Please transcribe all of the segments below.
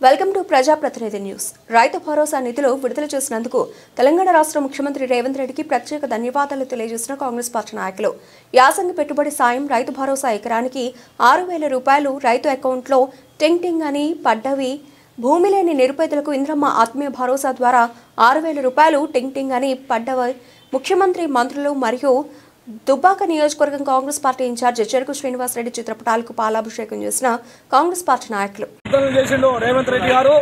Welcome to ప్రజాప్రతినిధి news. Rythu Bharosa నిధులు విడుదల చేసినందుకు తెలంగాణ రాష్ట్ర ముఖ్యమంత్రి రేవంత్ రెడ్డికి ప్రత్యేక ధన్యవాదాలు తెలియజేసిన కాంగ్రెస్ పార్టీ నాయకులు. యాసంగి పెట్టుబడి సాయం రైతు భరోసా ఎకరానికి 6,000 రూపాయలు రైతు అకౌంట్లో టింగ్ టింగ్ అని పడ్డవి. భూమి లేని నిరుపేదలకు ఇంద్రమ్మ ఆత్మీయ భరోసా ద్వారా 6,000 రూపాయలు టింగ్ టింగ్ అని పడ్డవి. ముఖ్యమంత్రి, మంత్రులు మరియు దుబ్బాక నియోజకవర్గం కాంగ్రెస్ పార్టీ ఇన్ఛార్జ్ చెరుకు శ్రీనివాసరెడ్డి చిత్రపటాలకు పాలాభిషేకం చేసిన కాంగ్రెస్ పార్టీ నాయకులు. రేవంత్ రెడ్డి గారు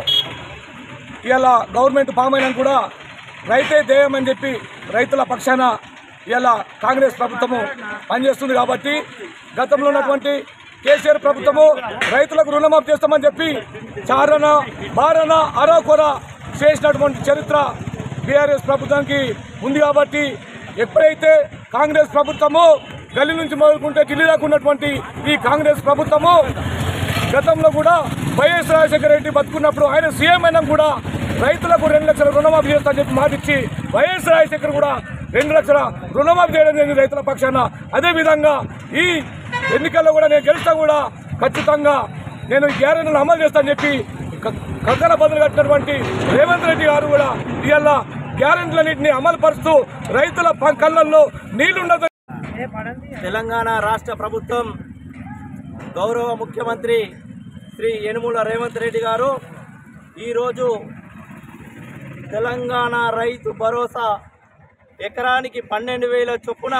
ఇలా గవర్నమెంట్ ఫామ్ అయినా కూడా రైతే ధ్యేయమని చెప్పి రైతుల పక్షాన ఇలా కాంగ్రెస్ ప్రభుత్వము పనిచేస్తుంది. కాబట్టి గతంలో ఉన్నటువంటి కేసీఆర్ ప్రభుత్వము రైతులకు రుణమాఫీ చేస్తామని చెప్పి చారణ బారణ అరాకొర చేసినటువంటి చరిత్ర బీఆర్ఎస్ ప్రభుత్వానికి ఉంది. కాబట్టి ఎప్పుడైతే కాంగ్రెస్ ప్రభుత్వము గల్లీ నుంచి మొదలుకుంటే ఢిల్లీ దాకా ఉన్నటువంటి ఈ కాంగ్రెస్ ప్రభుత్వము గతంలో కూడా వైఎస్ రాజశేఖర రెడ్డి బతుకున్నప్పుడు ఆయన సీఎం అయినా కూడా రైతులకు 2 లక్షల రుణమాఫీ చేస్తామని చెప్పి మాటిచ్చి వైఎస్ రాజశేఖర్ కూడా 2 లక్షల రుణమాఫీ చేయడం జరిగింది రైతుల పక్షాన. అదేవిధంగా ఈ ఎన్నికల్లో కూడా నేను గెలిస్తా కూడా ఖచ్చితంగా నేను గ్యారెంటీలను అమలు చేస్తానని చెప్పి కంకణ బదులు కట్టినటువంటి రేవంత్ రెడ్డి గారు కూడా ఇవాళ గ్యారెంటీలన్నింటినీ అమలు పరుస్తూ రైతుల కళ్ళల్లో నీళ్లుండదు. తెలంగాణ రాష్ట్ర ప్రభుత్వం గౌరవ ముఖ్యమంత్రి శ్రీ యనుమల రేవంత్ రెడ్డి గారు ఈరోజు తెలంగాణ రైతు భరోసా ఎకరానికి 12,000 చొప్పున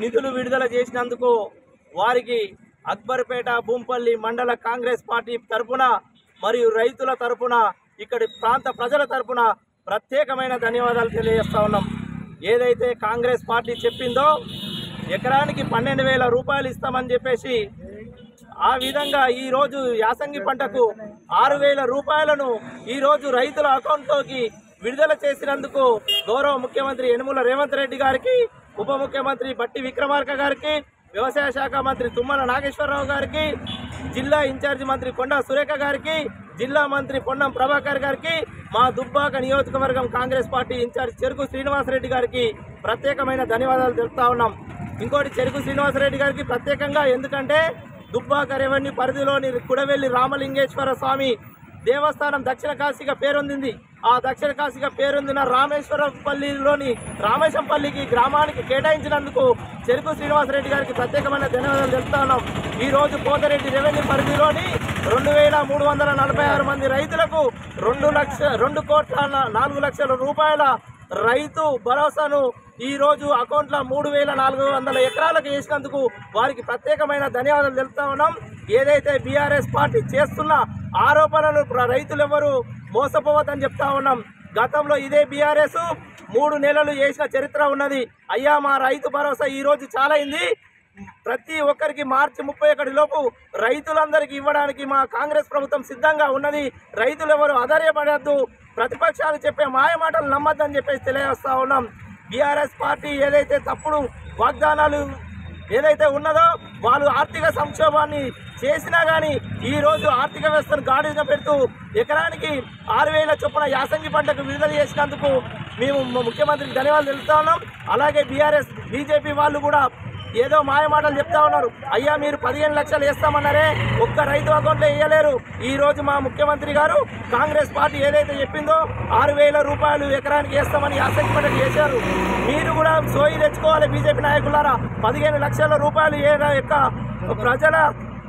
నిధులు విడుదల చేసినందుకు వారికి అక్బర్పేట భూంపల్లి మండల కాంగ్రెస్ పార్టీ తరఫున మరియు రైతుల తరఫున ఇక్కడి ప్రాంత ప్రజల తరఫున ప్రత్యేకమైన ధన్యవాదాలు తెలియజేస్తా ఉన్నాం. ఏదైతే కాంగ్రెస్ పార్టీ చెప్పిందో ఎకరానికి 12,000 రూపాయలు ఇస్తామని చెప్పేసి ఆ విధంగా ఈరోజు యాసంగి పంటకు 6,000 రూపాయలను ఈరోజు రైతుల అకౌంట్లోకి విడుదల చేసినందుకు గౌరవ ముఖ్యమంత్రి యనుమల రేవంత్ రెడ్డి గారికి, ఉప ముఖ్యమంత్రి బట్టి విక్రమార్క గారికి, వ్యవసాయ శాఖ మంత్రి తుమ్మల నాగేశ్వరరావు గారికి, జిల్లా ఇన్ఛార్జి మంత్రి కొండా సురేఖ గారికి, జిల్లా మంత్రి పొన్నం ప్రభాకర్ గారికి, మా దుబ్బాక నియోజకవర్గం కాంగ్రెస్ పార్టీ ఇన్ఛార్జి చెరుకు శ్రీనివాసరెడ్డి గారికి ప్రత్యేకమైన ధన్యవాదాలు తెలుపుతా ఉన్నాం. ఇంకోటి చెరుకు శ్రీనివాసరెడ్డి గారికి ప్రత్యేకంగా ఎందుకంటే దుబ్బాక రెవెన్యూ పరిధిలోని కుడవెల్లి రామలింగేశ్వర స్వామి దేవస్థానం దక్షిణ కాశీగా పేరొందింది. ఆ దక్షిణ కాశీగా పేరొందిన రామేశ్వరపల్లిలోని రామేశంపల్లికి గ్రామానికి కేటాయించినందుకు చెరుకు శ్రీనివాసరెడ్డి గారికి ప్రత్యేకమైన ధన్యవాదాలు తెలుపుతా ఉన్నాం. ఈరోజు పోతరెడ్డి రెవెన్యూ పరిధిలోని 2,346 మంది రైతులకు 2,04,00,000 రూపాయల రైతు భరోసాను ఈరోజు అకౌంట్లో 3,400 ఎకరాలకు వేసినందుకు వారికి ప్రత్యేకమైన ధన్యవాదాలు తెలుపుతా ఉన్నాం. ఏదైతే బీఆర్ఎస్ పార్టీ చేస్తున్న ఆరోపణలు రైతులు ఎవరు మోసపోవద్దని చెప్తా ఉన్నాం. గతంలో ఇదే బీఆర్ఎస్ 3 నెలలు చేసిన చరిత్ర ఉన్నది. అయ్యా మా రైతు భరోసా ఈరోజు చాలా అయింది, ప్రతి ఒక్కరికి మార్చి 31 లోపు రైతులందరికీ ఇవ్వడానికి మా కాంగ్రెస్ ప్రభుత్వం సిద్ధంగా ఉన్నది. రైతులు ఎవరు ఆధారపడద్దు, ప్రతిపక్షాలు చెప్పే మాయ మాటలు నమ్మద్దని చెప్పేసి తెలియజేస్తా ఉన్నాం. బీఆర్ఎస్ పార్టీ ఏదైతే తప్పుడు వాగ్దానాలు ఏదైతే ఉన్నదో వాళ్ళు ఆర్థిక సంక్షోభాన్ని చేసినా కానీ ఈరోజు ఆర్థిక వ్యవస్థను గాడిన పెడుతూ ఎకరానికి 6,000 చొప్పున యాసంగి పంటకు విడుదల చేసినందుకు మేము ముఖ్యమంత్రికి ధన్యవాదాలు తెలుపుతా ఉన్నాం. అలాగే బీఆర్ఎస్ బీజేపీ వాళ్ళు కూడా ఏదో మాయ మాటలు చెప్తా ఉన్నారు. అయ్యా మీరు 15 లక్షలు వేస్తామన్నారే, ఒక్క రైతు అకౌంట్లో వేయలేరు. ఈరోజు మా ముఖ్యమంత్రి గారు కాంగ్రెస్ పార్టీ ఏదైతే చెప్పిందో 6,000 రూపాయలు ఎకరానికి వేస్తామని యాసంగి పంటకు చేశారు. మీరు కూడా సోయి తెచ్చుకోవాలి బీజేపీ నాయకులారా. 15 లక్షల రూపాయలు ఏ యొక్క ప్రజల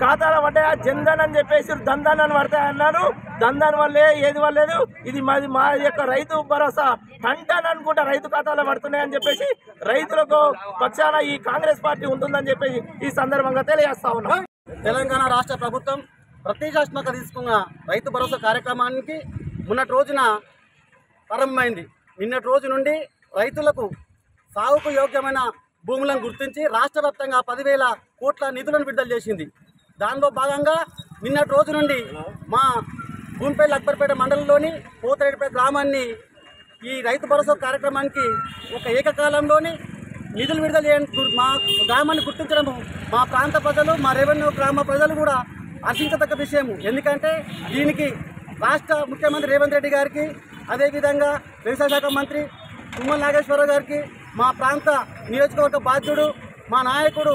ఖాతాలో పడ్డాయా? జన్ధన్ అని చెప్పేసి దందన్ అని పడతాయన్నారు. దందన్ వల్లే ఏది వల్లేదు, ఇది మా యొక్క రైతు భరోసా టంటన్ అనుకుంటా రైతు ఖాతాలో పడుతున్నాయని చెప్పేసి రైతులకు పక్షాన ఈ కాంగ్రెస్ పార్టీ ఉంటుందని చెప్పేసి ఈ సందర్భంగా తెలియజేస్తా ఉన్నాం. తెలంగాణ రాష్ట్ర ప్రభుత్వం ప్రతిష్టాత్మక తీసుకున్న రైతు భరోసా కార్యక్రమానికి మొన్నటి రోజున ప్రారంభమైంది. నిన్నటి రోజు నుండి రైతులకు సాగుకు యోగ్యమైన భూములను గుర్తించి రాష్ట్ర వ్యాప్తంగా 10,000 కోట్ల నిధులను విడుదల చేసింది. దానిలో భాగంగా నిన్నటి రోజు నుండి మా భూంపల్లి అక్బర్పేట మండలంలోని పోతరెడ్డిపేట గ్రామాన్ని ఈ రైతు భరోసా కార్యక్రమానికి ఒక ఏకకాలంలోని నిధులు విడుదల మా గ్రామాన్ని గుర్తించడము మా ప్రాంత ప్రజలు, మా రెవెన్యూ గ్రామ ప్రజలు కూడా హర్షించదగ్గ విషయము. ఎందుకంటే దీనికి రాష్ట్ర ముఖ్యమంత్రి రేవంత్ రెడ్డి గారికి, అదేవిధంగా వ్యవసాయ శాఖ మంత్రి తుమ్మల నాగేశ్వరరావు గారికి, మా ప్రాంత నియోజకవర్గ బాధ్యుడు మా నాయకుడు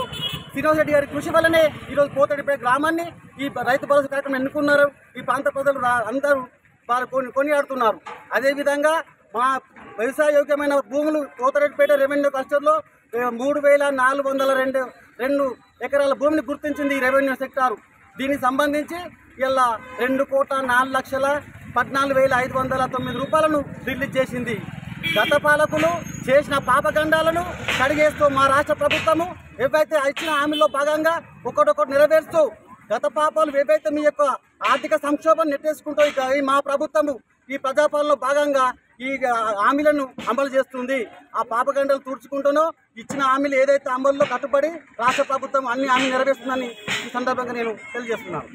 శ్రీనివాస్ రెడ్డి గారి కృషి వల్లనే ఈరోజు పోతడిపేట గ్రామాన్ని ఈ రైతు భరోసా కార్యక్రమం ఎన్నుకున్నారు. ఈ ప్రాంత ప్రజలు అందరూ వారు కొనియాడుతున్నారు. అదేవిధంగా మా వ్యవసాయ యోగ్యమైన భూములు పోతడిపేట రెవెన్యూ క్లస్టర్లో 3,402 ఎకరాల భూమిని గుర్తించింది ఈ రెవెన్యూ సెక్టారు. దీనికి సంబంధించి ఇలా 2,04,14,509 రూపాయలను రిలీజ్ చేసింది. గత పాలకులు చేసిన పాపగండాలను కడిగేస్తూ మా రాష్ట్ర ప్రభుత్వము ఏవైతే ఇచ్చిన హామీల్లో భాగంగా ఒక్కొక్కటి నెరవేరుస్తూ గత పాపాలు ఏవైతే మీ యొక్క ఆర్థిక సంక్షోభం నెట్టేసుకుంటూ ఇక ఈ మా ప్రభుత్వము ఈ ప్రజాపాలనలో భాగంగా ఈ హామీలను అమలు చేస్తుంది. ఆ పాపగండలు తుడుచుకుంటూనో ఇచ్చిన హామీలు ఏదైతే అమల్లో కట్టుబడి రాష్ట్ర ప్రభుత్వం అన్ని హామీలు నెరవేరుస్తుందని ఈ సందర్భంగా నేను తెలియజేస్తున్నాను.